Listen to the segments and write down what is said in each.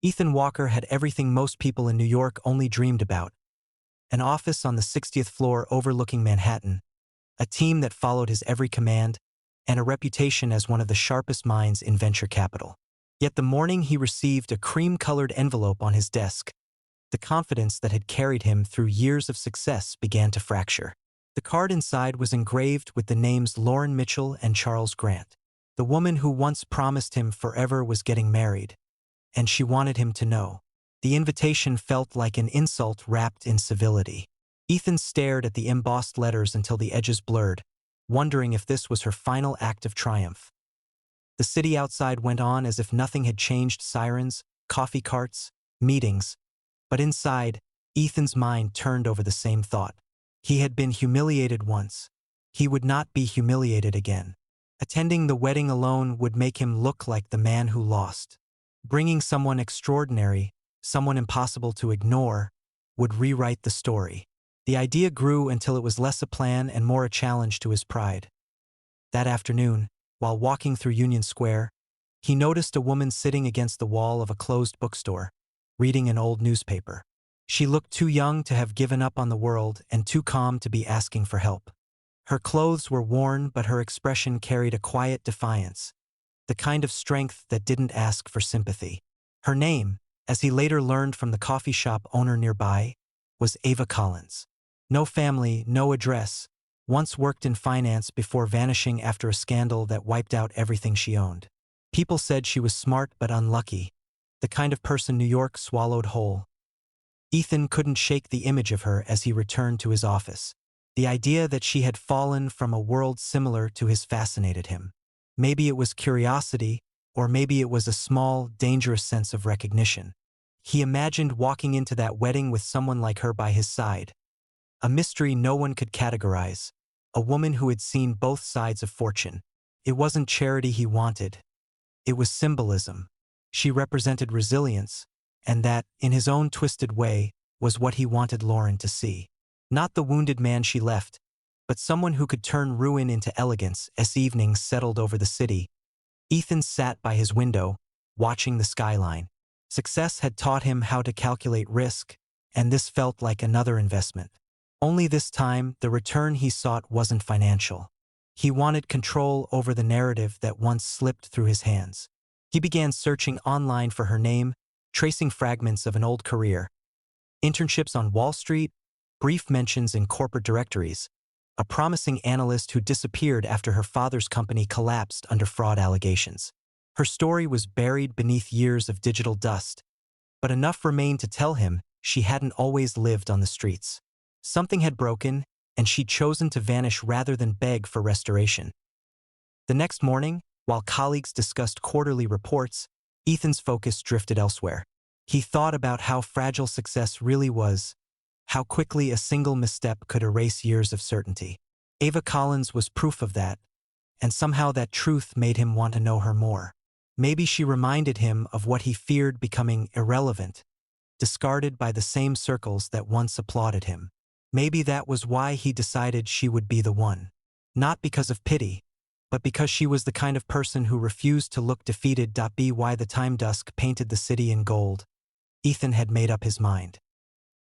Ethan Walker had everything most people in New York only dreamed about: an office on the 60th floor overlooking Manhattan, a team that followed his every command, and a reputation as one of the sharpest minds in venture capital. Yet the morning he received a cream-colored envelope on his desk, the confidence that had carried him through years of success began to fracture. The card inside was engraved with the names Lauren Mitchell and Charles Grant. The woman who once promised him forever was getting married, and she wanted him to know. The invitation felt like an insult wrapped in civility. Ethan stared at the embossed letters until the edges blurred, wondering if this was her final act of triumph. The city outside went on as if nothing had changed: sirens, coffee carts, meetings. But inside, Ethan's mind turned over the same thought. He had been humiliated once. He would not be humiliated again. Attending the wedding alone would make him look like the man who lost. Bringing someone extraordinary, someone impossible to ignore, would rewrite the story. The idea grew until it was less a plan and more a challenge to his pride. That afternoon, while walking through Union Square, he noticed a woman sitting against the wall of a closed bookstore, reading an old newspaper. She looked too young to have given up on the world and too calm to be asking for help. Her clothes were worn, but her expression carried a quiet defiance, the kind of strength that didn't ask for sympathy. Her name, as he later learned from the coffee shop owner nearby, was Ava Collins. No family, no address, once worked in finance before vanishing after a scandal that wiped out everything she owned. People said she was smart but unlucky, the kind of person New York swallowed whole. Ethan couldn't shake the image of her as he returned to his office. The idea that she had fallen from a world similar to his fascinated him. Maybe it was curiosity, or maybe it was a small, dangerous sense of recognition. He imagined walking into that wedding with someone like her by his side. A mystery no one could categorize. A woman who had seen both sides of fortune. It wasn't charity he wanted. It was symbolism. She represented resilience, and that, in his own twisted way, was what he wanted Lauren to see. Not the wounded man she left, but someone who could turn ruin into elegance. As evening settled over the city, Ethan sat by his window, watching the skyline. Success had taught him how to calculate risk, and this felt like another investment. Only this time, the return he sought wasn't financial. He wanted control over the narrative that once slipped through his hands. He began searching online for her name, tracing fragments of an old career. Internships on Wall Street, brief mentions in corporate directories, a promising analyst who disappeared after her father's company collapsed under fraud allegations. Her story was buried beneath years of digital dust, but enough remained to tell him she hadn't always lived on the streets. Something had broken, and she'd chosen to vanish rather than beg for restoration. The next morning, while colleagues discussed quarterly reports, Ethan's focus drifted elsewhere. He thought about how fragile success really was, how quickly a single misstep could erase years of certainty. Ava Collins was proof of that, and somehow that truth made him want to know her more. Maybe she reminded him of what he feared: becoming irrelevant, discarded by the same circles that once applauded him. Maybe that was why he decided she would be the one. Not because of pity, but because she was the kind of person who refused to look defeated. By the time dusk painted the city in gold, Ethan had made up his mind.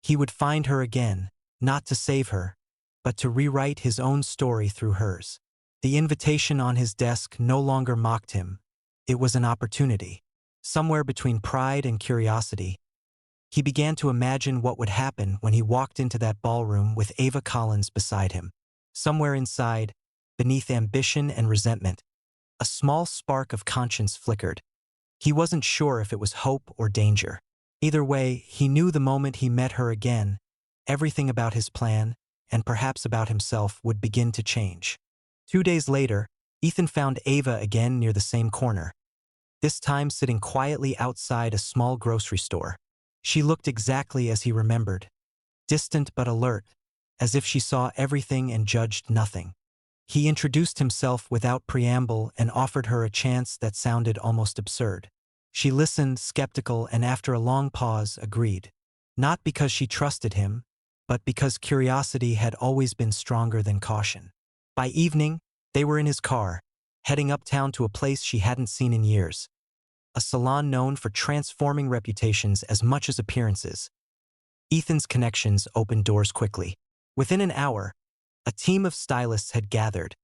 He would find her again, not to save her, but to rewrite his own story through hers. The invitation on his desk no longer mocked him. It was an opportunity. Somewhere between pride and curiosity, he began to imagine what would happen when he walked into that ballroom with Ava Collins beside him. Somewhere inside, beneath ambition and resentment, a small spark of conscience flickered. He wasn't sure if it was hope or danger. Either way, he knew the moment he met her again, everything about his plan, and perhaps about himself, would begin to change. 2 days later, Ethan found Ava again near the same corner, this time sitting quietly outside a small grocery store. She looked exactly as he remembered, distant but alert, as if she saw everything and judged nothing. He introduced himself without preamble and offered her a chance that sounded almost absurd. She listened, skeptical, and after a long pause, agreed. Not because she trusted him, but because curiosity had always been stronger than caution. By evening, they were in his car, heading uptown to a place she hadn't seen in years. a salon known for transforming reputations as much as appearances. Ethan's connections opened doors quickly. Within an hour, a team of stylists had gathered,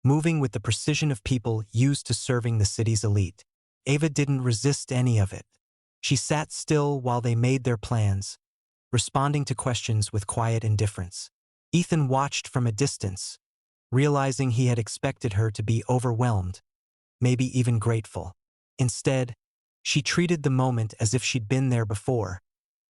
moving with the precision of people used to serving the city's elite. Ava didn't resist any of it. She sat still while they made their plans, responding to questions with quiet indifference. Ethan watched from a distance, realizing he had expected her to be overwhelmed, maybe even grateful. Instead, she treated the moment as if she'd been there before,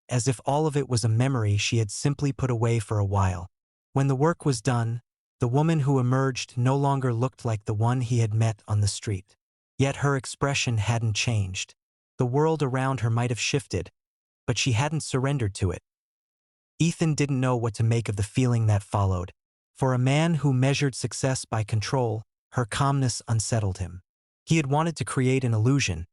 as if all of it was a memory she had simply put away for a while. When the work was done, the woman who emerged no longer looked like the one he had met on the street. Yet her expression hadn't changed. The world around her might have shifted, but she hadn't surrendered to it. Ethan didn't know what to make of the feeling that followed. For a man who measured success by control, her calmness unsettled him. He had wanted to create an illusion,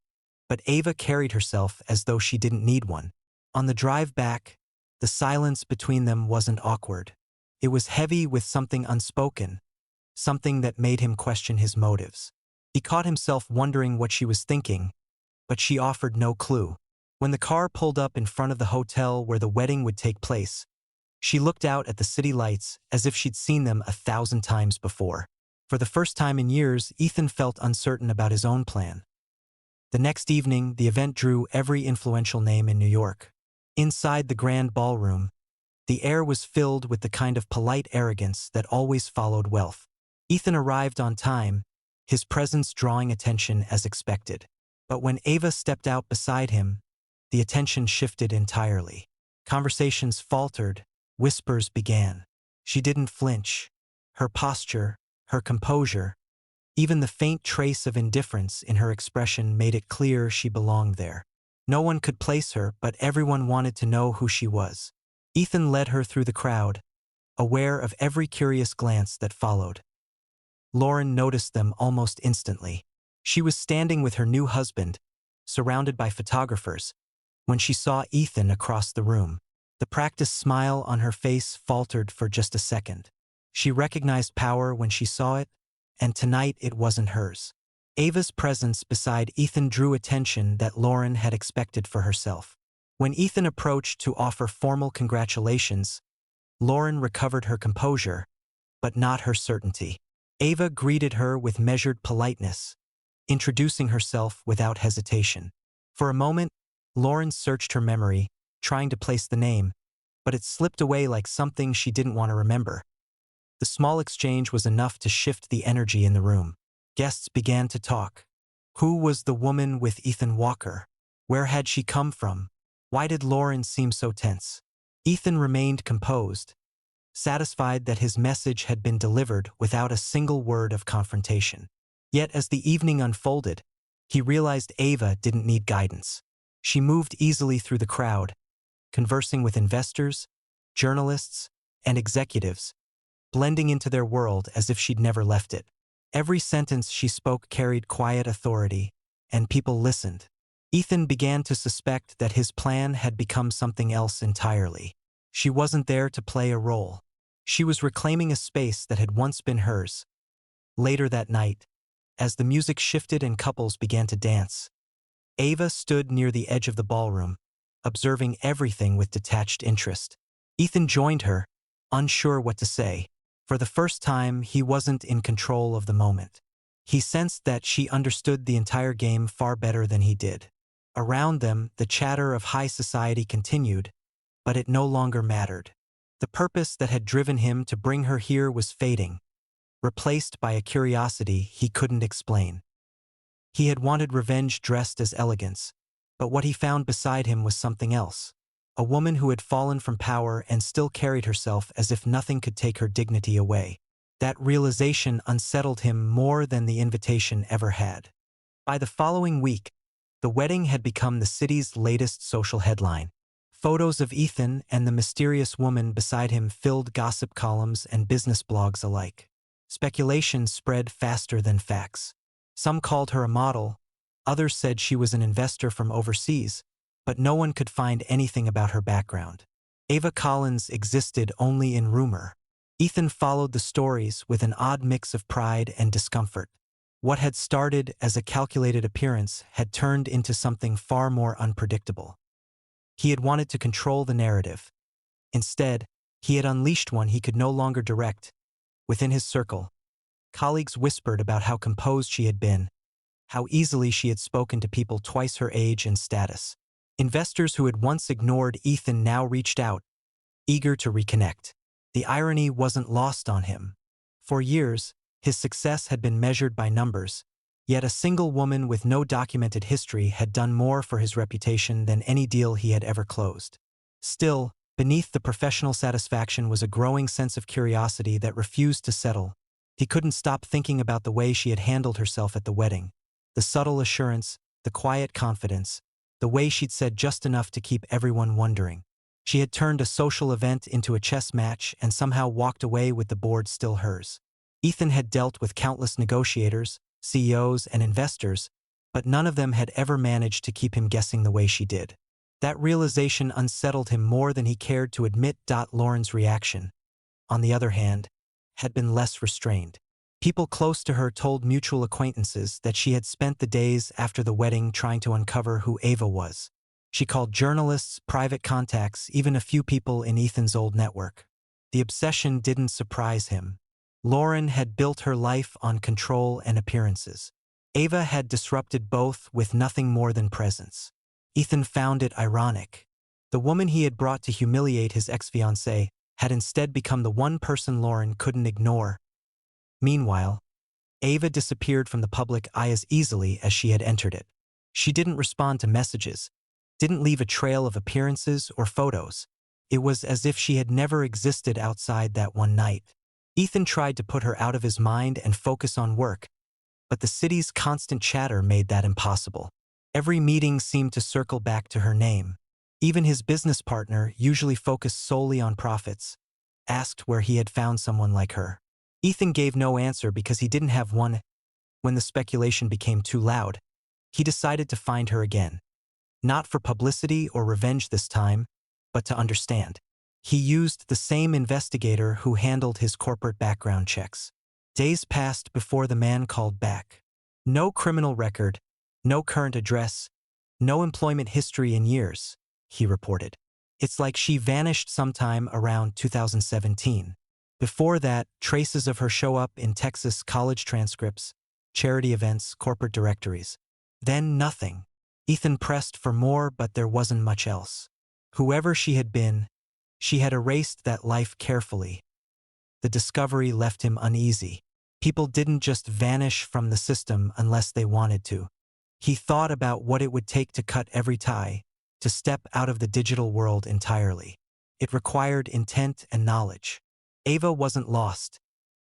but Ava carried herself as though she didn't need one. On the drive back, the silence between them wasn't awkward. It was heavy with something unspoken, something that made him question his motives. He caught himself wondering what she was thinking, but she offered no clue. When the car pulled up in front of the hotel where the wedding would take place, she looked out at the city lights as if she'd seen them 1,000 times before. For the first time in years, Ethan felt uncertain about his own plan. The next evening, the event drew every influential name in New York. Inside the grand ballroom, the air was filled with the kind of polite arrogance that always followed wealth. Ethan arrived on time, his presence drawing attention as expected. But when Ava stepped out beside him, the attention shifted entirely. Conversations faltered, whispers began. She didn't flinch. Her posture, her composure, even the faint trace of indifference in her expression made it clear she belonged there. No one could place her, but everyone wanted to know who she was. Ethan led her through the crowd, aware of every curious glance that followed. Lauren noticed them almost instantly. She was standing with her new husband, surrounded by photographers, when she saw Ethan across the room. The practiced smile on her face faltered for just a second. She recognized power when she saw it, and tonight it wasn't hers. Ava's presence beside Ethan drew attention that Lauren had expected for herself. When Ethan approached to offer formal congratulations, Lauren recovered her composure, but not her certainty. Ava greeted her with measured politeness, introducing herself without hesitation. For a moment, Lauren searched her memory, trying to place the name, but it slipped away like something she didn't want to remember. The small exchange was enough to shift the energy in the room. Guests began to talk. Who was the woman with Ethan Walker? Where had she come from? Why did Lauren seem so tense? Ethan remained composed, satisfied that his message had been delivered without a single word of confrontation. Yet as the evening unfolded, he realized Ava didn't need guidance. She moved easily through the crowd, conversing with investors, journalists, and executives, blending into their world as if she'd never left it. Every sentence she spoke carried quiet authority, and people listened. Ethan began to suspect that his plan had become something else entirely. She wasn't there to play a role. She was reclaiming a space that had once been hers. Later that night, as the music shifted and couples began to dance, Ava stood near the edge of the ballroom, observing everything with detached interest. Ethan joined her, unsure what to say. For the first time, he wasn't in control of the moment. He sensed that she understood the entire game far better than he did. Around them, the chatter of high society continued, but it no longer mattered. The purpose that had driven him to bring her here was fading, replaced by a curiosity he couldn't explain. He had wanted revenge dressed as elegance, but what he found beside him was something else. A woman who had fallen from power and still carried herself as if nothing could take her dignity away. That realization unsettled him more than the invitation ever had. By the following week, the wedding had become the city's latest social headline. Photos of Ethan and the mysterious woman beside him filled gossip columns and business blogs alike. Speculation spread faster than facts. Some called her a model, others said she was an investor from overseas, but no one could find anything about her background. Ava Collins existed only in rumor. Ethan followed the stories with an odd mix of pride and discomfort. What had started as a calculated appearance had turned into something far more unpredictable. He had wanted to control the narrative. Instead, he had unleashed one he could no longer direct. Within his circle, colleagues whispered about how composed she had been, how easily she had spoken to people twice her age and status. Investors who had once ignored Ethan now reached out, eager to reconnect. The irony wasn't lost on him. For years, his success had been measured by numbers, yet a single woman with no documented history had done more for his reputation than any deal he had ever closed. Still, beneath the professional satisfaction was a growing sense of curiosity that refused to settle. He couldn't stop thinking about the way she had handled herself at the wedding. The subtle assurance, the quiet confidence, the way she'd said just enough to keep everyone wondering. She had turned a social event into a chess match and somehow walked away with the board still hers. Ethan had dealt with countless negotiators, CEOs, and investors, but none of them had ever managed to keep him guessing the way she did. That realization unsettled him more than he cared to admit. Lauren's reaction, on the other hand, had been less restrained. People close to her told mutual acquaintances that she had spent the days after the wedding trying to uncover who Ava was. She called journalists, private contacts, even a few people in Ethan's old network. The obsession didn't surprise him. Lauren had built her life on control and appearances. Ava had disrupted both with nothing more than presence. Ethan found it ironic. The woman he had brought to humiliate his ex-fiancée had instead become the one person Lauren couldn't ignore. Meanwhile, Ava disappeared from the public eye as easily as she had entered it. She didn't respond to messages, didn't leave a trail of appearances or photos. It was as if she had never existed outside that one night. Ethan tried to put her out of his mind and focus on work, but the city's constant chatter made that impossible. Every meeting seemed to circle back to her name. Even his business partner, usually focused solely on profits, asked where he had found someone like her. Ethan gave no answer because he didn't have one. When the speculation became too loud, he decided to find her again. Not for publicity or revenge this time, but to understand. He used the same investigator who handled his corporate background checks. Days passed before the man called back. No criminal record, no current address, no employment history in years, he reported. It's like she vanished sometime around 2017. Before that, traces of her show up in Texas college transcripts, charity events, corporate directories. Then nothing. Ethan pressed for more, but there wasn't much else. Whoever she had been, she had erased that life carefully. The discovery left him uneasy. People didn't just vanish from the system unless they wanted to. He thought about what it would take to cut every tie, to step out of the digital world entirely. It required intent and knowledge. Ava wasn't lost.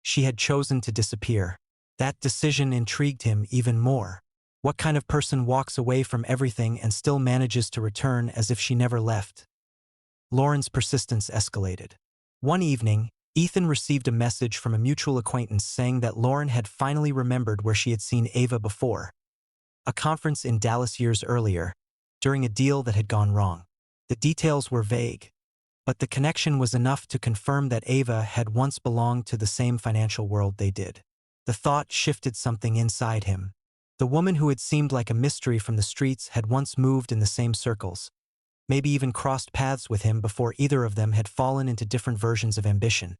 She had chosen to disappear. That decision intrigued him even more. What kind of person walks away from everything and still manages to return as if she never left? Lauren's persistence escalated. One evening, Ethan received a message from a mutual acquaintance saying that Lauren had finally remembered where she had seen Ava before. A conference in Dallas years earlier, during a deal that had gone wrong. The details were vague, but the connection was enough to confirm that Ava had once belonged to the same financial world they did. The thought shifted something inside him. The woman who had seemed like a mystery from the streets had once moved in the same circles, maybe even crossed paths with him before either of them had fallen into different versions of ambition.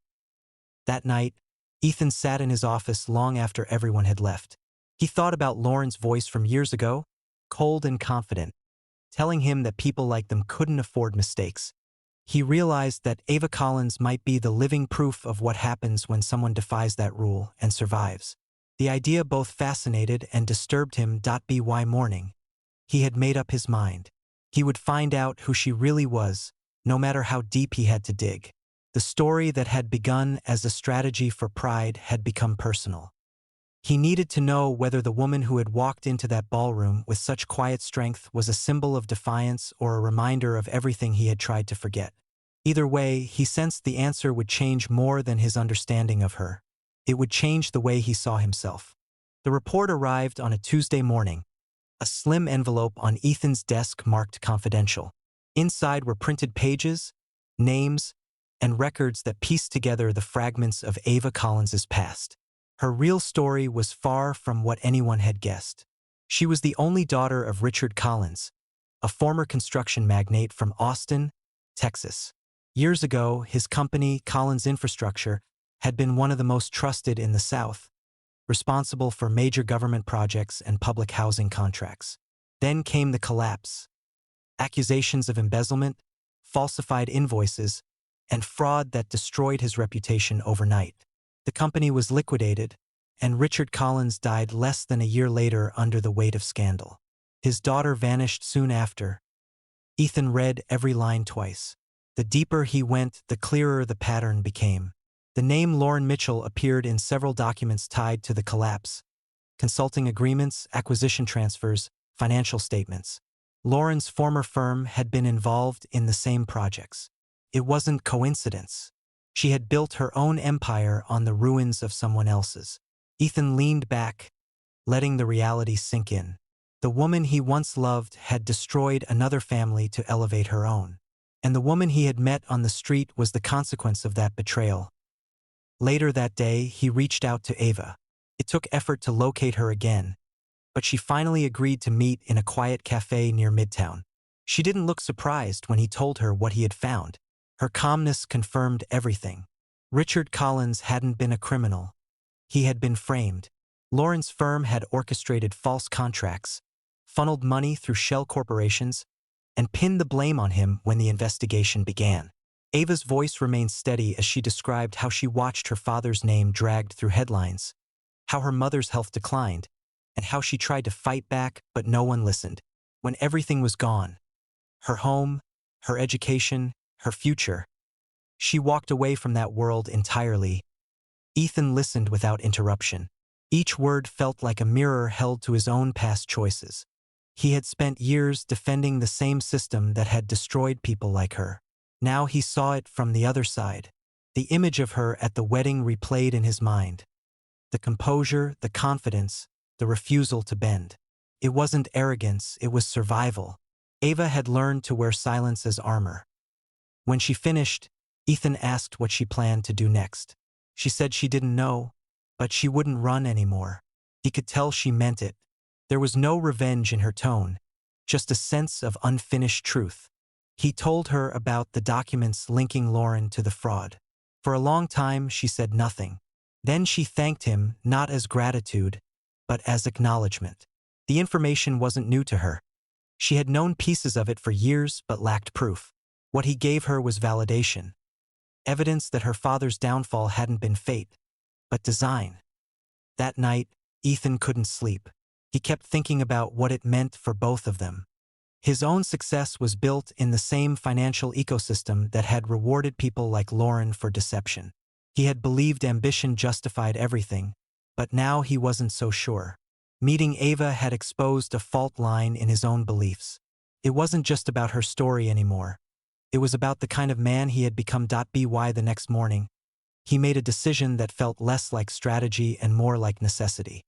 That night, Ethan sat in his office long after everyone had left. He thought about Lauren's voice from years ago, cold and confident, telling him that people like them couldn't afford mistakes. He realized that Ava Collins might be the living proof of what happens when someone defies that rule and survives. The idea both fascinated and disturbed him. By morning, he had made up his mind. He would find out who she really was, no matter how deep he had to dig. The story that had begun as a strategy for pride had become personal. He needed to know whether the woman who had walked into that ballroom with such quiet strength was a symbol of defiance or a reminder of everything he had tried to forget. Either way, he sensed the answer would change more than his understanding of her. It would change the way he saw himself. The report arrived on a Tuesday morning, a slim envelope on Ethan's desk marked confidential. Inside were printed pages, names, and records that pieced together the fragments of Ava Collins's past. Her real story was far from what anyone had guessed. She was the only daughter of Richard Collins, a former construction magnate from Austin, Texas. Years ago, his company, Collins Infrastructure, had been one of the most trusted in the South, responsible for major government projects and public housing contracts. Then came the collapse. Accusations of embezzlement, falsified invoices, and fraud that destroyed his reputation overnight. The company was liquidated, and Richard Collins died less than a year later under the weight of scandal. His daughter vanished soon after. Ethan read every line twice. The deeper he went, the clearer the pattern became. The name Lauren Mitchell appeared in several documents tied to the collapse: consulting agreements, acquisition transfers, financial statements. Lauren's former firm had been involved in the same projects. It wasn't coincidence. She had built her own empire on the ruins of someone else's. Ethan leaned back, letting the reality sink in. The woman he once loved had destroyed another family to elevate her own. And the woman he had met on the street was the consequence of that betrayal. Later that day, he reached out to Ava. It took effort to locate her again, but she finally agreed to meet in a quiet cafe near Midtown. She didn't look surprised when he told her what he had found. Her calmness confirmed everything. Richard Collins hadn't been a criminal. He had been framed. Lauren's firm had orchestrated false contracts, funneled money through shell corporations, and pinned the blame on him when the investigation began. Ava's voice remained steady as she described how she watched her father's name dragged through headlines, how her mother's health declined, and how she tried to fight back, but no one listened. When everything was gone, her home, her education, her future, she walked away from that world entirely. Ethan listened without interruption. Each word felt like a mirror held to his own past choices. He had spent years defending the same system that had destroyed people like her. Now he saw it from the other side. The image of her at the wedding replayed in his mind. The composure, the confidence, the refusal to bend. It wasn't arrogance, it was survival. Ava had learned to wear silence as armor. When she finished, Ethan asked what she planned to do next. She said she didn't know, but she wouldn't run anymore. He could tell she meant it. There was no revenge in her tone, just a sense of unfinished truth. He told her about the documents linking Lauren to the fraud. For a long time, she said nothing. Then she thanked him, not as gratitude, but as acknowledgement. The information wasn't new to her. She had known pieces of it for years but lacked proof. What he gave her was validation. Evidence that her father's downfall hadn't been fate, but design. That night, Ethan couldn't sleep. He kept thinking about what it meant for both of them. His own success was built in the same financial ecosystem that had rewarded people like Lauren for deception. He had believed ambition justified everything, but now he wasn't so sure. Meeting Ava had exposed a fault line in his own beliefs. It wasn't just about her story anymore. It was about the kind of man he had become. By the next morning, he made a decision that felt less like strategy and more like necessity.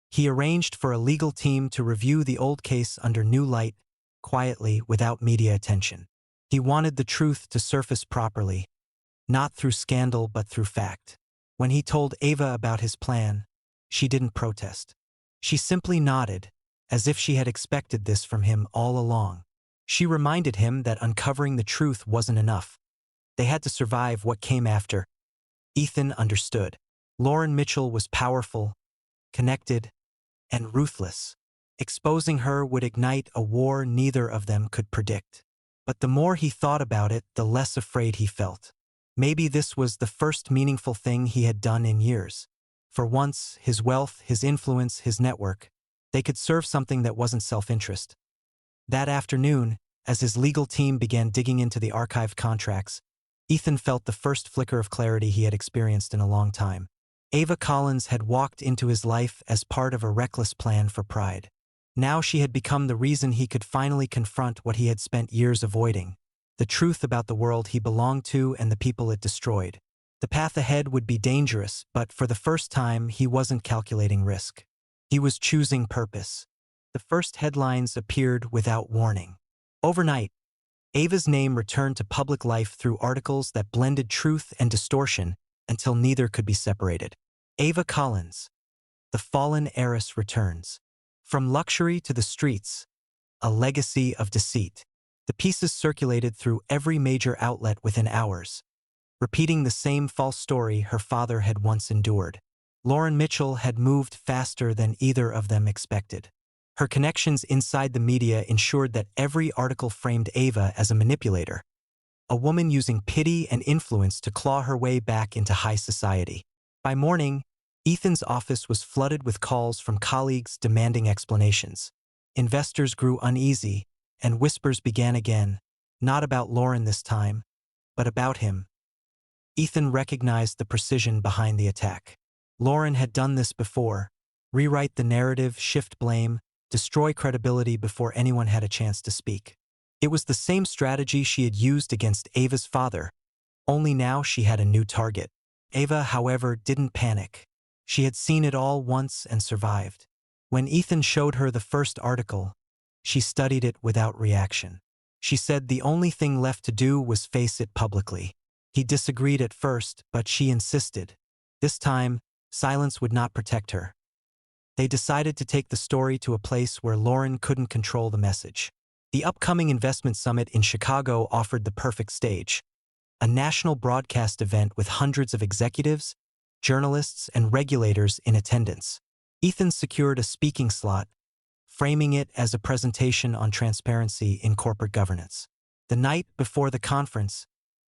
He arranged for a legal team to review the old case under new light, quietly, without media attention. He wanted the truth to surface properly, not through scandal but through fact. When he told Ava about his plan, she didn't protest. She simply nodded, as if she had expected this from him all along. She reminded him that uncovering the truth wasn't enough. They had to survive what came after. Ethan understood. Lauren Mitchell was powerful, connected, and ruthless. Exposing her would ignite a war neither of them could predict. But the more he thought about it, the less afraid he felt. Maybe this was the first meaningful thing he had done in years. For once, his wealth, his influence, his network, they could serve something that wasn't self-interest. That afternoon, as his legal team began digging into the archived contracts, Ethan felt the first flicker of clarity he had experienced in a long time. Ava Collins had walked into his life as part of a reckless plan for pride. Now she had become the reason he could finally confront what he had spent years avoiding: the truth about the world he belonged to and the people it destroyed. The path ahead would be dangerous, but for the first time he wasn't calculating risk. He was choosing purpose. The first headlines appeared without warning. Overnight, Ava's name returned to public life through articles that blended truth and distortion until neither could be separated. Ava Collins, the fallen heiress returns. From luxury to the streets, a legacy of deceit. The pieces circulated through every major outlet within hours, repeating the same false story her father had once endured. Lauren Mitchell had moved faster than either of them expected. Her connections inside the media ensured that every article framed Ava as a manipulator, a woman using pity and influence to claw her way back into high society. By morning, Ethan's office was flooded with calls from colleagues demanding explanations. Investors grew uneasy, and whispers began again, not about Lauren this time, but about him. Ethan recognized the precision behind the attack. Lauren had done this before: rewrite the narrative, shift blame, destroy credibility before anyone had a chance to speak. It was the same strategy she had used against Ava's father, only now she had a new target. Ava, however, didn't panic. She had seen it all once and survived. When Ethan showed her the first article, she studied it without reaction. She said the only thing left to do was face it publicly. He disagreed at first, but she insisted. This time, silence would not protect her. They decided to take the story to a place where Lauren couldn't control the message. The upcoming investment summit in Chicago offered the perfect stage, a national broadcast event with hundreds of executives, journalists, and regulators in attendance. Ethan secured a speaking slot, framing it as a presentation on transparency in corporate governance. The night before the conference,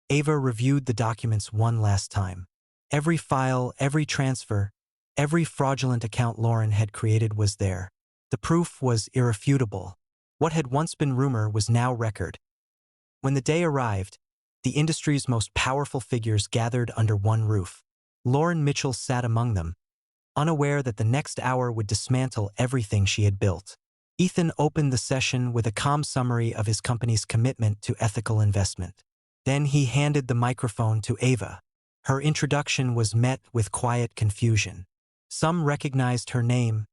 Ava reviewed the documents one last time. Every file, every transfer, every fraudulent account Lauren had created was there. The proof was irrefutable. What had once been rumor was now record. When the day arrived, the industry's most powerful figures gathered under one roof. Lauren Mitchell sat among them, unaware that the next hour would dismantle everything she had built. Ethan opened the session with a calm summary of his company's commitment to ethical investment. Then he handed the microphone to Ava. Her introduction was met with quiet confusion. Some recognized her name,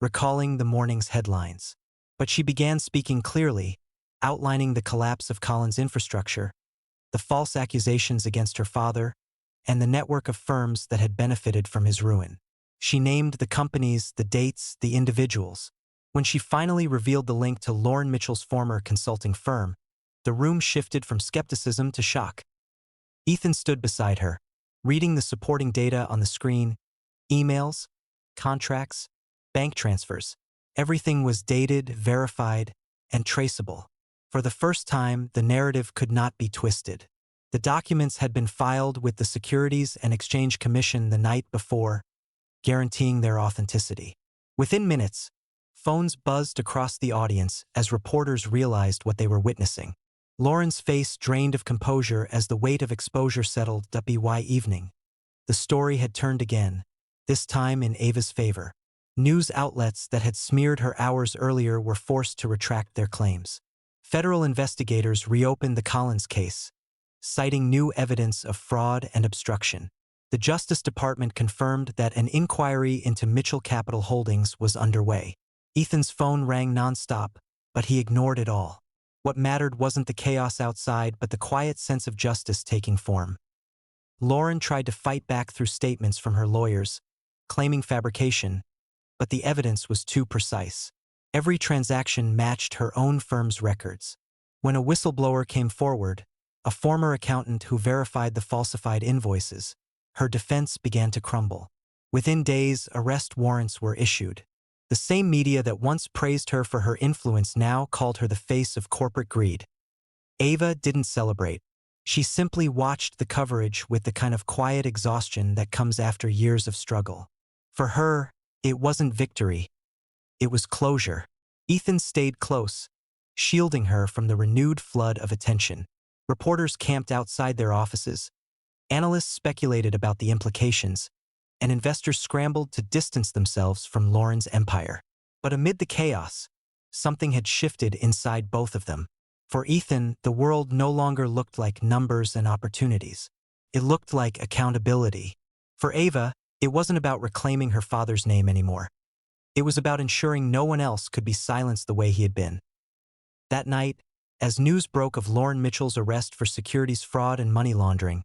recalling the morning's headlines. But she began speaking clearly, outlining the collapse of Collins' infrastructure, the false accusations against her father, and the network of firms that had benefited from his ruin. She named the companies, the dates, the individuals. When she finally revealed the link to Lauren Mitchell's former consulting firm, the room shifted from skepticism to shock. Ethan stood beside her, reading the supporting data on the screen: emails, contracts, bank transfers. Everything was dated, verified, and traceable. For the first time, the narrative could not be twisted. The documents had been filed with the Securities and Exchange Commission the night before, guaranteeing their authenticity. Within minutes, phones buzzed across the audience as reporters realized what they were witnessing. Lauren's face drained of composure as the weight of exposure settled. By evening, the story had turned again, this time in Ava's favor. News outlets that had smeared her hours earlier were forced to retract their claims. Federal investigators reopened the Collins case, citing new evidence of fraud and obstruction. The Justice Department confirmed that an inquiry into Mitchell Capital Holdings was underway. Ethan's phone rang nonstop, but he ignored it all. What mattered wasn't the chaos outside, but the quiet sense of justice taking form. Lauren tried to fight back through statements from her lawyers, claiming fabrication, but the evidence was too precise. Every transaction matched her own firm's records. When a whistleblower came forward, a former accountant who verified the falsified invoices, her defense began to crumble. Within days, arrest warrants were issued. The same media that once praised her for her influence now called her the face of corporate greed. Ava didn't celebrate. She simply watched the coverage with the kind of quiet exhaustion that comes after years of struggle. For her, it wasn't victory. It was closure. Ethan stayed close, shielding her from the renewed flood of attention. Reporters camped outside their offices. Analysts speculated about the implications, and investors scrambled to distance themselves from Lauren's empire. But amid the chaos, something had shifted inside both of them. For Ethan, the world no longer looked like numbers and opportunities. It looked like accountability. For Ava, it wasn't about reclaiming her father's name anymore. It was about ensuring no one else could be silenced the way he had been. That night, as news broke of Lauren Mitchell's arrest for securities fraud and money laundering,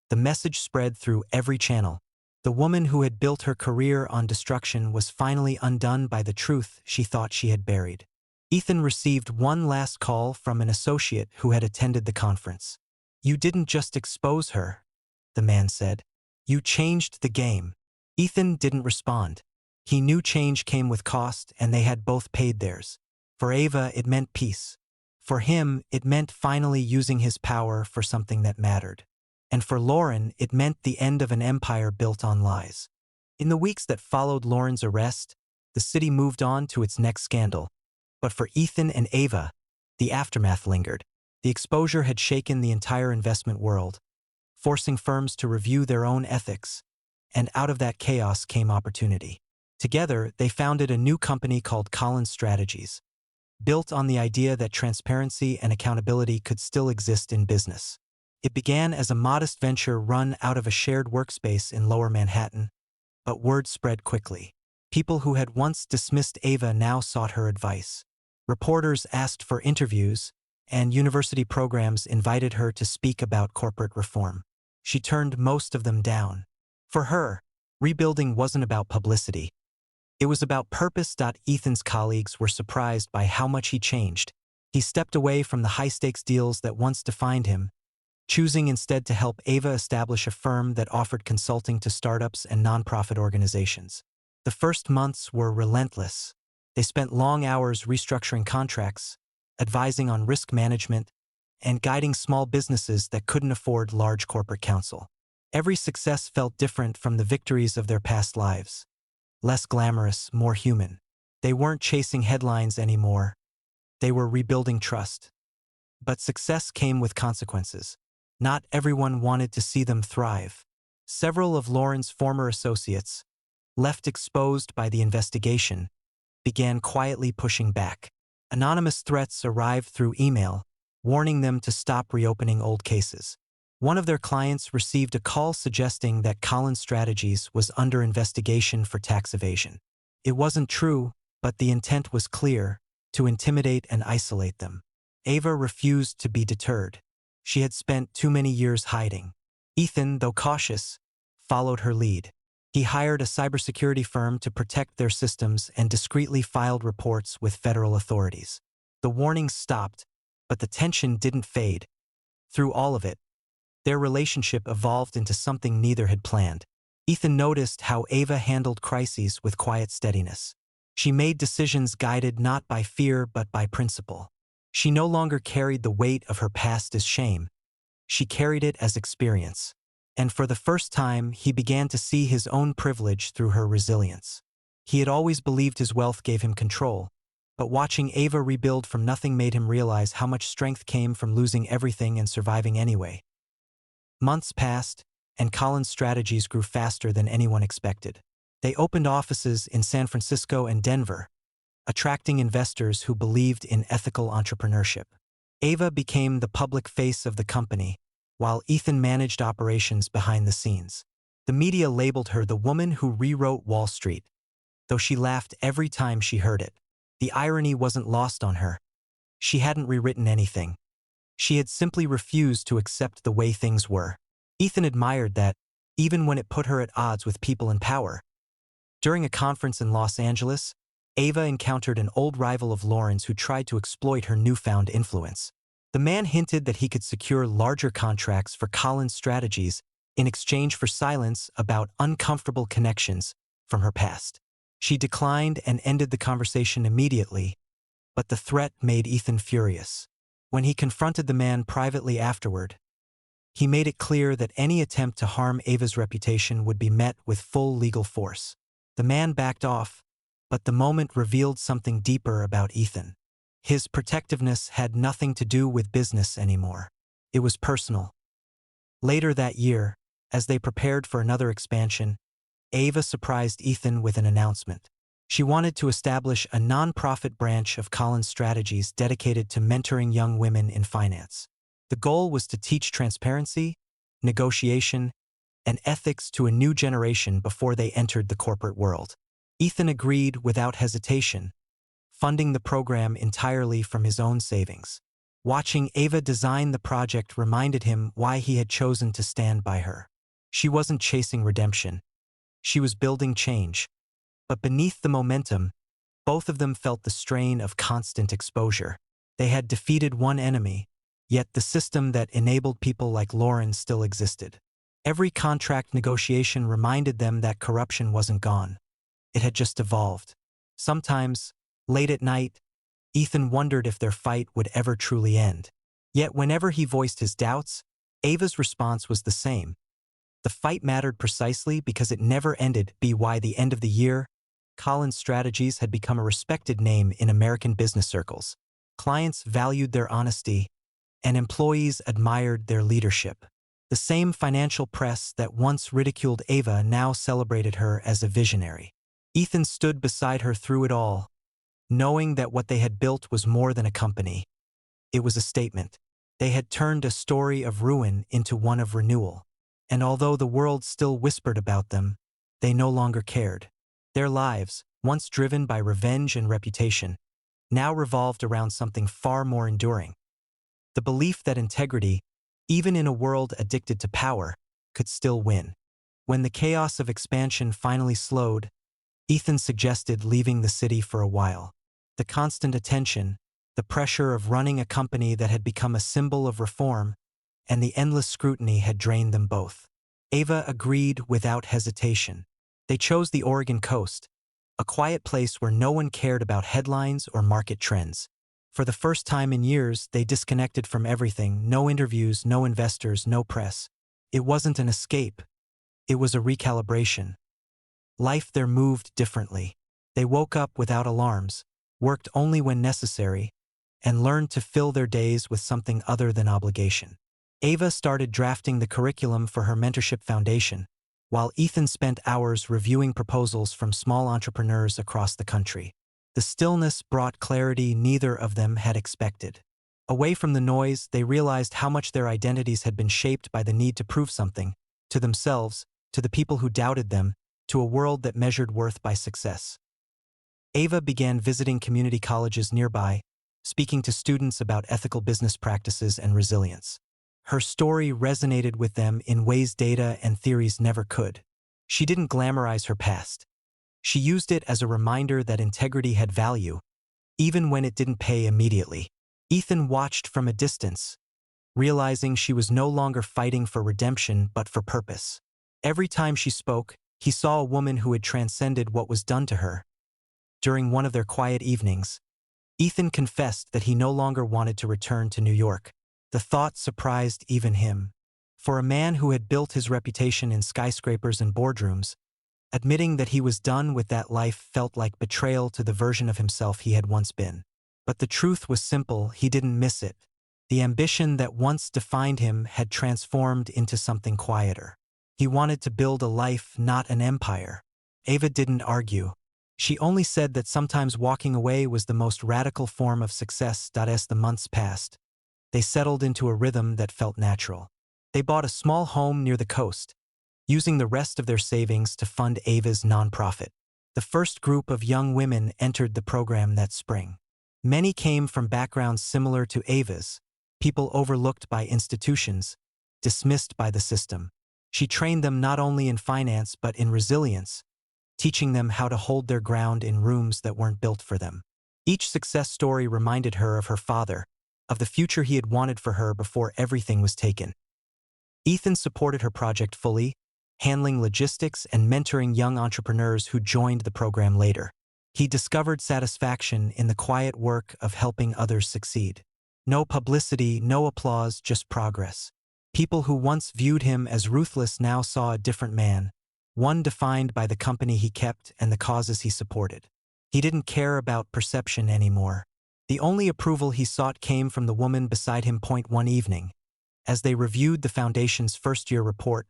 the message spread through every channel. The woman who had built her career on destruction was finally undone by the truth she thought she had buried. Ethan received one last call from an associate who had attended the conference. "You didn't just expose her," the man said. "You changed the game." Ethan didn't respond. He knew change came with cost, and they had both paid theirs. For Ava, it meant peace. For him, it meant finally using his power for something that mattered. And for Lauren, it meant the end of an empire built on lies. In the weeks that followed Lauren's arrest, the city moved on to its next scandal. But for Ethan and Ava, the aftermath lingered. The exposure had shaken the entire investment world, forcing firms to review their own ethics. And out of that chaos came opportunity. Together, they founded a new company called Collins Strategies, built on the idea that transparency and accountability could still exist in business. It began as a modest venture run out of a shared workspace in Lower Manhattan, but word spread quickly. People who had once dismissed Ava now sought her advice. Reporters asked for interviews, and university programs invited her to speak about corporate reform. She turned most of them down. For her, rebuilding wasn't about publicity. It was about purpose. Ethan's colleagues were surprised by how much he changed. He stepped away from the high-stakes deals that once defined him, choosing instead to help Ava establish a firm that offered consulting to startups and nonprofit organizations. The first months were relentless. They spent long hours restructuring contracts, advising on risk management, and guiding small businesses that couldn't afford large corporate counsel. Every success felt different from the victories of their past lives. Less glamorous, more human. They weren't chasing headlines anymore. They were rebuilding trust. But success came with consequences. Not everyone wanted to see them thrive. Several of Lauren's former associates, left exposed by the investigation, began quietly pushing back. Anonymous threats arrived through email, warning them to stop reopening old cases. One of their clients received a call suggesting that Collins Strategies was under investigation for tax evasion. It wasn't true, but the intent was clear: to intimidate and isolate them. Ava refused to be deterred. She had spent too many years hiding. Ethan, though cautious, followed her lead. He hired a cybersecurity firm to protect their systems and discreetly filed reports with federal authorities. The warnings stopped, but the tension didn't fade. Through all of it, their relationship evolved into something neither had planned. Ethan noticed how Ava handled crises with quiet steadiness. She made decisions guided not by fear but by principle. She no longer carried the weight of her past as shame. She carried it as experience. And for the first time, he began to see his own privilege through her resilience. He had always believed his wealth gave him control, but watching Ava rebuild from nothing made him realize how much strength came from losing everything and surviving anyway. Months passed, and Collins Strategies grew faster than anyone expected. They opened offices in San Francisco and Denver, attracting investors who believed in ethical entrepreneurship. Ava became the public face of the company, while Ethan managed operations behind the scenes. The media labeled her the woman who rewrote Wall Street, though she laughed every time she heard it. The irony wasn't lost on her. She hadn't rewritten anything. She had simply refused to accept the way things were. Ethan admired that, even when it put her at odds with people in power. During a conference in Los Angeles, Ava encountered an old rival of Lauren's who tried to exploit her newfound influence. The man hinted that he could secure larger contracts for Collins Strategies in exchange for silence about uncomfortable connections from her past. She declined and ended the conversation immediately, but the threat made Ethan furious. When he confronted the man privately afterward, he made it clear that any attempt to harm Ava's reputation would be met with full legal force. The man backed off, but the moment revealed something deeper about Ethan. His protectiveness had nothing to do with business anymore. It was personal. Later that year, as they prepared for another expansion, Ava surprised Ethan with an announcement. She wanted to establish a nonprofit branch of Collins Strategies dedicated to mentoring young women in finance. The goal was to teach transparency, negotiation, and ethics to a new generation before they entered the corporate world. Ethan agreed without hesitation, funding the program entirely from his own savings. Watching Ava design the project reminded him why he had chosen to stand by her. She wasn't chasing redemption. She was building change. But beneath the momentum, both of them felt the strain of constant exposure. They had defeated one enemy, yet the system that enabled people like Lauren still existed. Every contract negotiation reminded them that corruption wasn't gone. It had just evolved. Sometimes, late at night, Ethan wondered if their fight would ever truly end. Yet whenever he voiced his doubts, Ava's response was the same. The fight mattered precisely because it never ended. By the end of the year, Collins Strategies had become a respected name in American business circles. Clients valued their honesty, and employees admired their leadership. The same financial press that once ridiculed Ava now celebrated her as a visionary. Ethan stood beside her through it all, knowing that what they had built was more than a company. It was a statement. They had turned a story of ruin into one of renewal. And although the world still whispered about them, they no longer cared. Their lives, once driven by revenge and reputation, now revolved around something far more enduring. The belief that integrity, even in a world addicted to power, could still win. When the chaos of expansion finally slowed, Ethan suggested leaving the city for a while. The constant attention, the pressure of running a company that had become a symbol of reform, and the endless scrutiny had drained them both. Ava agreed without hesitation. They chose the Oregon coast, a quiet place where no one cared about headlines or market trends. For the first time in years, they disconnected from everything: no interviews, no investors, no press. It wasn't an escape. It was a recalibration. Life there moved differently. They woke up without alarms, worked only when necessary, and learned to fill their days with something other than obligation. Ava started drafting the curriculum for her mentorship foundation, while Ethan spent hours reviewing proposals from small entrepreneurs across the country. The stillness brought clarity neither of them had expected. Away from the noise, they realized how much their identities had been shaped by the need to prove something, to themselves, to the people who doubted them, to a world that measured worth by success. Ava began visiting community colleges nearby, speaking to students about ethical business practices and resilience. Her story resonated with them in ways data and theories never could. She didn't glamorize her past. She used it as a reminder that integrity had value, even when it didn't pay immediately. Ethan watched from a distance, realizing she was no longer fighting for redemption but for purpose. Every time she spoke, he saw a woman who had transcended what was done to her. During one of their quiet evenings, Ethan confessed that he no longer wanted to return to New York. The thought surprised even him. For a man who had built his reputation in skyscrapers and boardrooms, admitting that he was done with that life felt like betrayal to the version of himself he had once been. But the truth was simple: he didn't miss it. The ambition that once defined him had transformed into something quieter. He wanted to build a life, not an empire. Ava didn't argue. She only said that sometimes walking away was the most radical form of success. As the months passed, they settled into a rhythm that felt natural. They bought a small home near the coast, using the rest of their savings to fund Ava's nonprofit. The first group of young women entered the program that spring. Many came from backgrounds similar to Ava's, people overlooked by institutions, dismissed by the system. She trained them not only in finance but in resilience, teaching them how to hold their ground in rooms that weren't built for them. Each success story reminded her of her father, of the future he had wanted for her before everything was taken. Ethan supported her project fully, handling logistics and mentoring young entrepreneurs who joined the program later. He discovered satisfaction in the quiet work of helping others succeed. No publicity, no applause, just progress. People who once viewed him as ruthless now saw a different man, one defined by the company he kept and the causes he supported. He didn't care about perception anymore. The only approval he sought came from the woman beside him. One evening, as they reviewed the foundation's first-year report,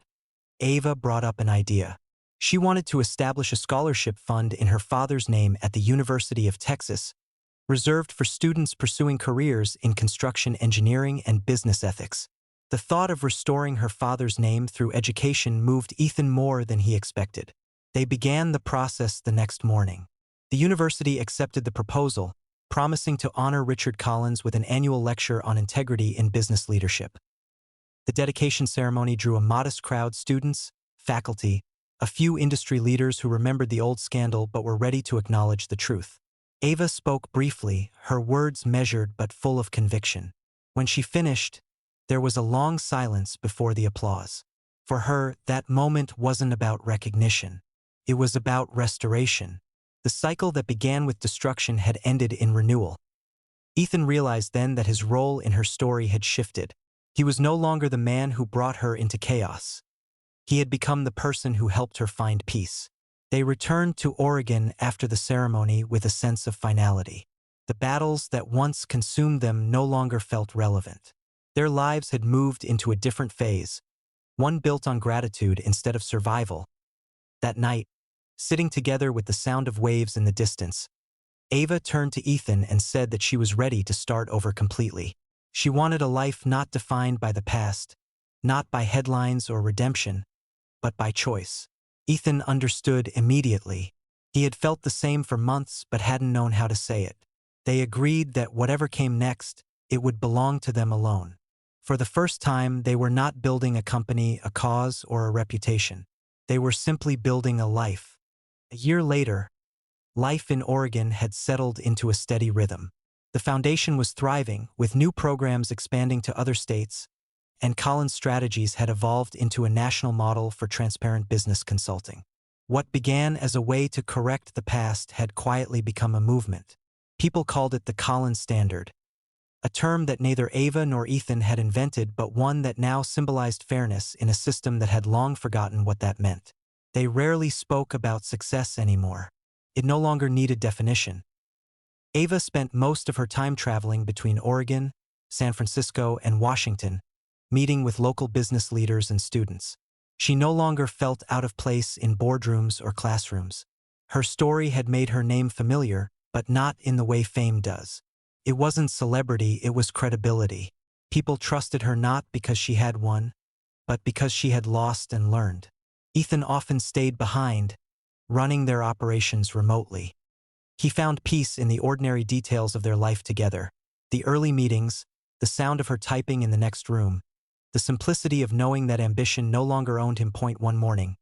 Ava brought up an idea. She wanted to establish a scholarship fund in her father's name at the University of Texas, reserved for students pursuing careers in construction engineering and business ethics. The thought of restoring her father's name through education moved Ethan more than he expected. They began the process the next morning. The university accepted the proposal, promising to honor Richard Collins with an annual lecture on integrity in business leadership. The dedication ceremony drew a modest crowd: students, faculty, a few industry leaders who remembered the old scandal but were ready to acknowledge the truth. Ava spoke briefly, her words measured but full of conviction. When she finished, there was a long silence before the applause. For her, that moment wasn't about recognition. It was about restoration. The cycle that began with destruction had ended in renewal. Ethan realized then that his role in her story had shifted. He was no longer the man who brought her into chaos. He had become the person who helped her find peace. They returned to Oregon after the ceremony with a sense of finality. The battles that once consumed them no longer felt relevant. Their lives had moved into a different phase, one built on gratitude instead of survival. That night, sitting together with the sound of waves in the distance, Ava turned to Ethan and said that she was ready to start over completely. She wanted a life not defined by the past, not by headlines or redemption, but by choice. Ethan understood immediately. He had felt the same for months but hadn't known how to say it. They agreed that whatever came next, it would belong to them alone. For the first time, they were not building a company, a cause, or a reputation. They were simply building a life. A year later, life in Oregon had settled into a steady rhythm. The foundation was thriving, with new programs expanding to other states, and Collins Strategies had evolved into a national model for transparent business consulting. What began as a way to correct the past had quietly become a movement. People called it the Collins Standard, a term that neither Ava nor Ethan had invented but one that now symbolized fairness in a system that had long forgotten what that meant. They rarely spoke about success anymore. It no longer needed definition. Ava spent most of her time traveling between Oregon, San Francisco, and Washington, meeting with local business leaders and students. She no longer felt out of place in boardrooms or classrooms. Her story had made her name familiar, but not in the way fame does. It wasn't celebrity, it was credibility. People trusted her not because she had won, but because she had lost and learned. Ethan often stayed behind, running their operations remotely. He found peace in the ordinary details of their life together. The early meetings, the sound of her typing in the next room, the simplicity of knowing that ambition no longer owned him. One morning,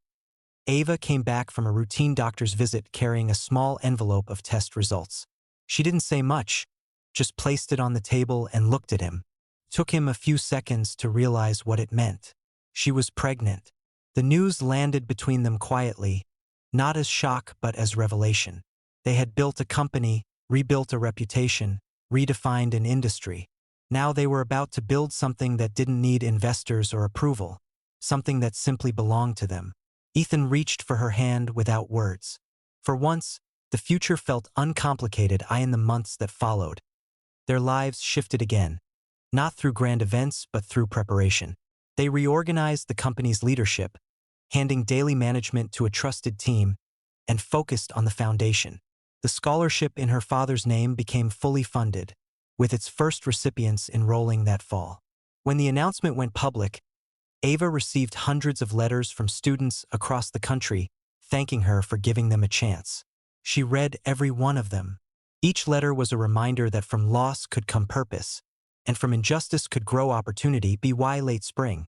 Ava came back from a routine doctor's visit carrying a small envelope of test results. She didn't say much, just placed it on the table and looked at him. It took him a few seconds to realize what it meant. She was pregnant. The news landed between them quietly, not as shock but as revelation. They had built a company, rebuilt a reputation, redefined an industry. Now they were about to build something that didn't need investors or approval, something that simply belonged to them. Ethan reached for her hand without words. For once, the future felt uncomplicated. In the months that followed, their lives shifted again, not through grand events but through preparation. They reorganized the company's leadership, handing daily management to a trusted team, and focused on the foundation. The scholarship in her father's name became fully funded, with its first recipients enrolling that fall. When the announcement went public, Ava received hundreds of letters from students across the country thanking her for giving them a chance. She read every one of them. Each letter was a reminder that from loss could come purpose, and from injustice could grow opportunity. Late spring,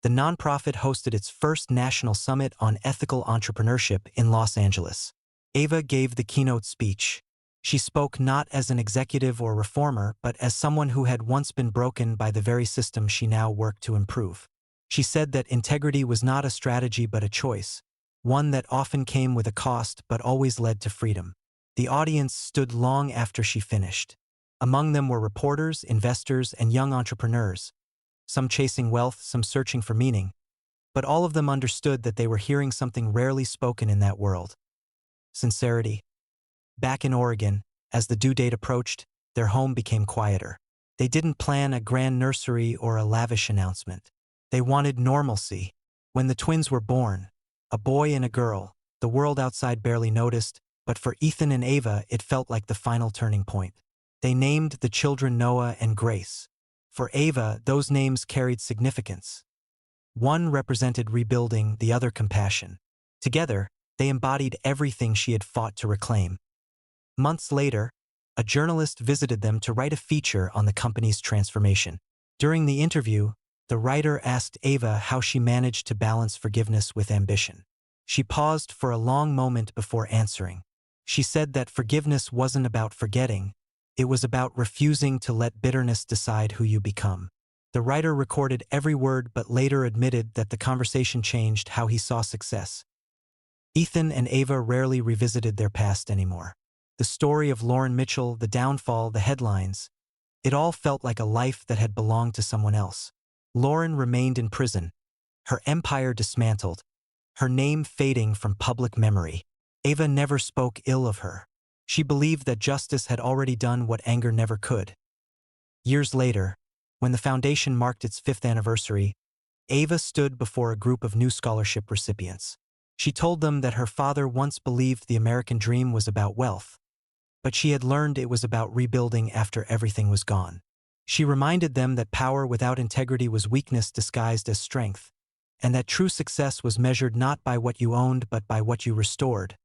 the nonprofit hosted its first national summit on ethical entrepreneurship in Los Angeles. Ava gave the keynote speech. She spoke not as an executive or reformer, but as someone who had once been broken by the very system she now worked to improve. She said that integrity was not a strategy but a choice, one that often came with a cost but always led to freedom. The audience stood long after she finished. Among them were reporters, investors, and young entrepreneurs, some chasing wealth, some searching for meaning, but all of them understood that they were hearing something rarely spoken in that world: sincerity. Back in Oregon, as the due date approached, their home became quieter. They didn't plan a grand nursery or a lavish announcement. They wanted normalcy. When the twins were born, a boy and a girl, the world outside barely noticed, but for Ethan and Ava it felt like the final turning point. They named the children Noah and Grace. For Ava, those names carried significance. One represented rebuilding, the other compassion. Together, they embodied everything she had fought to reclaim. Months later, a journalist visited them to write a feature on the company's transformation. During the interview, the writer asked Ava how she managed to balance forgiveness with ambition. She paused for a long moment before answering. She said that forgiveness wasn't about forgetting. It was about refusing to let bitterness decide who you become. The writer recorded every word but later admitted that the conversation changed how he saw success. Ethan and Ava rarely revisited their past anymore. The story of Lauren Mitchell, the downfall, the headlines, it all felt like a life that had belonged to someone else. Lauren remained in prison, her empire dismantled, her name fading from public memory. Ava never spoke ill of her. She believed that justice had already done what anger never could. Years later, when the foundation marked its 5th anniversary, Ava stood before a group of new scholarship recipients. She told them that her father once believed the American dream was about wealth, but she had learned it was about rebuilding after everything was gone. She reminded them that power without integrity was weakness disguised as strength, and that true success was measured not by what you owned but by what you restored.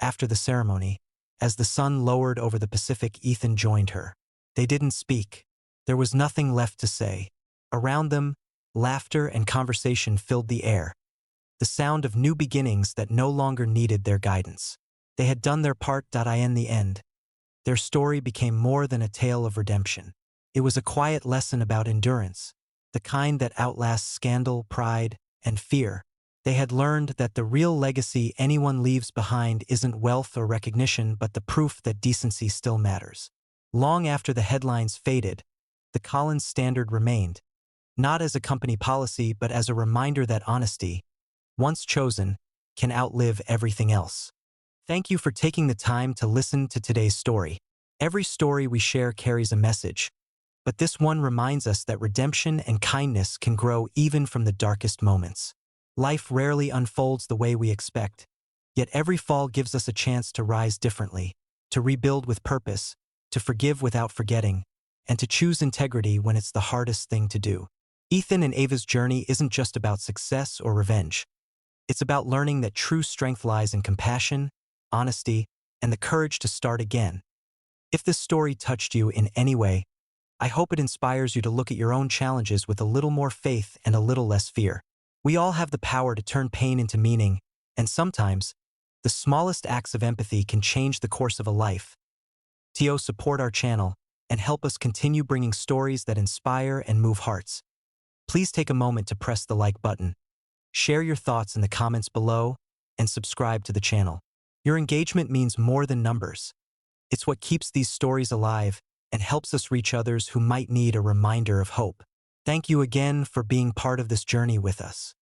After the ceremony, as the sun lowered over the Pacific, Ethan joined her. They didn't speak. There was nothing left to say. Around them, laughter and conversation filled the air, the sound of new beginnings that no longer needed their guidance. They had done their part. In the end, their story became more than a tale of redemption. It was a quiet lesson about endurance, the kind that outlasts scandal, pride, and fear. They had learned that the real legacy anyone leaves behind isn't wealth or recognition but the proof that decency still matters. Long after the headlines faded, the Collins Standard remained, not as a company policy but as a reminder that honesty, once chosen, can outlive everything else. Thank you for taking the time to listen to today's story. Every story we share carries a message, but this one reminds us that redemption and kindness can grow even from the darkest moments. Life rarely unfolds the way we expect, yet every fall gives us a chance to rise differently, to rebuild with purpose, to forgive without forgetting, and to choose integrity when it's the hardest thing to do. Ethan and Ava's journey isn't just about success or revenge. It's about learning that true strength lies in compassion, honesty, and the courage to start again. If this story touched you in any way, I hope it inspires you to look at your own challenges with a little more faith and a little less fear. We all have the power to turn pain into meaning, and sometimes, the smallest acts of empathy can change the course of a life. Support our channel and help us continue bringing stories that inspire and move hearts. Please take a moment to press the like button, share your thoughts in the comments below, and subscribe to the channel. Your engagement means more than numbers. It's what keeps these stories alive and helps us reach others who might need a reminder of hope. Thank you again for being part of this journey with us.